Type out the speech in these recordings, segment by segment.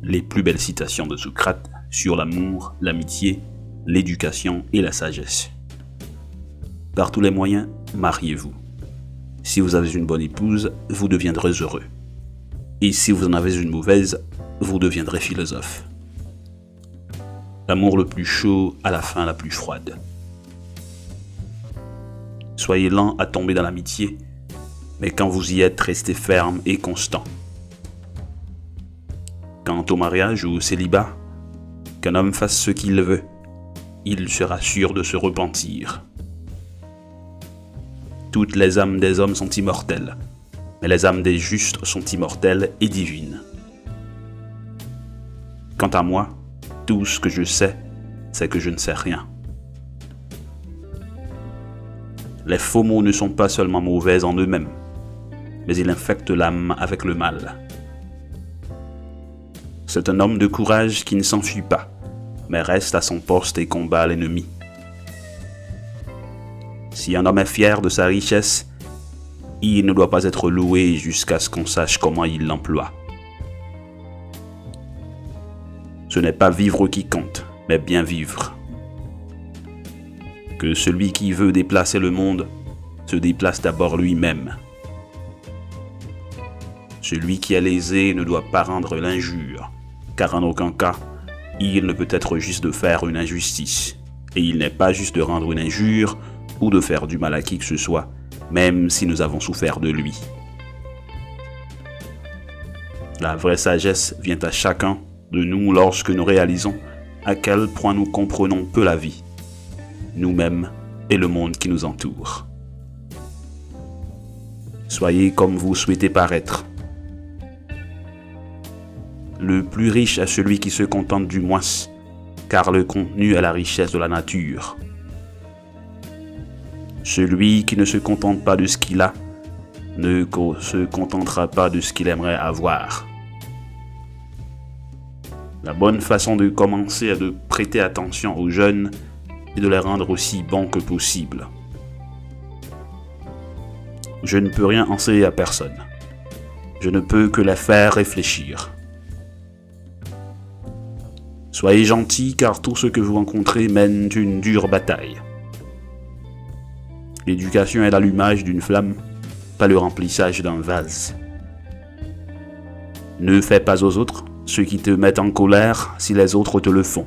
les plus belles citations de Socrate sur l'amour, l'amitié, l'éducation et la sagesse. Par tous les moyens, mariez-vous. Si vous avez une bonne épouse, vous deviendrez heureux. Et si vous en avez une mauvaise, vous deviendrez philosophe. L'amour le plus chaud à la fin la plus froide. Soyez lent à tomber dans l'amitié, mais quand vous y êtes, restez ferme et constant. Quant au mariage ou au célibat, qu'un homme fasse ce qu'il veut, il sera sûr de se repentir. Toutes les âmes des hommes sont immortelles, mais les âmes des justes sont immortelles et divines. Quant à moi, tout ce que je sais, c'est que je ne sais rien. Les faux mots ne sont pas seulement mauvais en eux-mêmes, mais ils infectent l'âme avec le mal. C'est un homme de courage qui ne s'enfuit pas, mais reste à son poste et combat l'ennemi. Si un homme est fier de sa richesse, il ne doit pas être loué jusqu'à ce qu'on sache comment il l'emploie. Ce n'est pas vivre qui compte, mais bien vivre. Que celui qui veut déplacer le monde se déplace d'abord lui-même. Celui qui est lésé ne doit pas rendre l'injure, car en aucun cas, il ne peut être juste de faire une injustice. Et il n'est pas juste de rendre une injure ou de faire du mal à qui que ce soit, même si nous avons souffert de lui. La vraie sagesse vient à chacun de nous lorsque nous réalisons à quel point nous comprenons peu la vie, nous-mêmes et le monde qui nous entoure. Soyez comme vous souhaitez paraître. Le plus riche est celui qui se contente du moins, car le contenu est la richesse de la nature. Celui qui ne se contente pas de ce qu'il a, ne se contentera pas de ce qu'il aimerait avoir. La bonne façon de commencer est de prêter attention aux jeunes et de les rendre aussi bons que possible. Je ne peux rien enseigner à personne. Je ne peux que les faire réfléchir. Soyez gentils car tout ce que vous rencontrez mène une dure bataille. L'éducation est l'allumage d'une flamme, pas le remplissage d'un vase. Ne fais pas aux autres ce qui te met en colère si les autres te le font.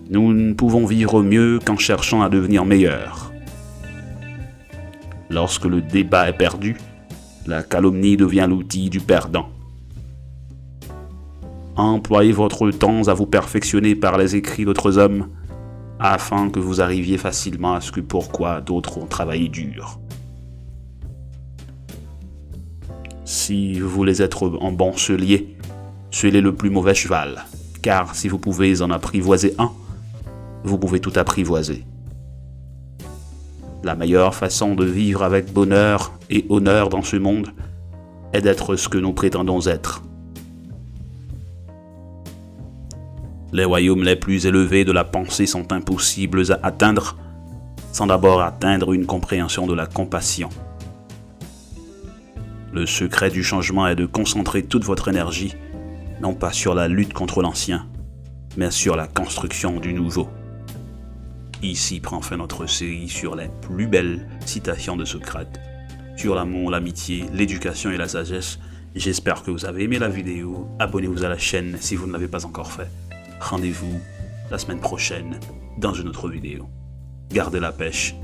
Nous ne pouvons vivre mieux qu'en cherchant à devenir meilleurs. Lorsque le débat est perdu, la calomnie devient l'outil du perdant. Employez votre temps à vous perfectionner par les écrits d'autres hommes, afin que vous arriviez facilement à ce que pourquoi d'autres ont travaillé dur. Si vous voulez être un bon sellier, selez le plus mauvais cheval, car si vous pouvez en apprivoiser un, vous pouvez tout apprivoiser. La meilleure façon de vivre avec bonheur et honneur dans ce monde est d'être ce que nous prétendons être. Les royaumes les plus élevés de la pensée sont impossibles à atteindre sans d'abord atteindre une compréhension de la compassion. Le secret du changement est de concentrer toute votre énergie, non pas sur la lutte contre l'ancien, mais sur la construction du nouveau. Ici prend fin notre série sur les plus belles citations de Socrate, sur l'amour, l'amitié, l'éducation et la sagesse. J'espère que vous avez aimé la vidéo. Abonnez-vous à la chaîne si vous ne l'avez pas encore fait. Rendez-vous la semaine prochaine dans une autre vidéo. Gardez la pêche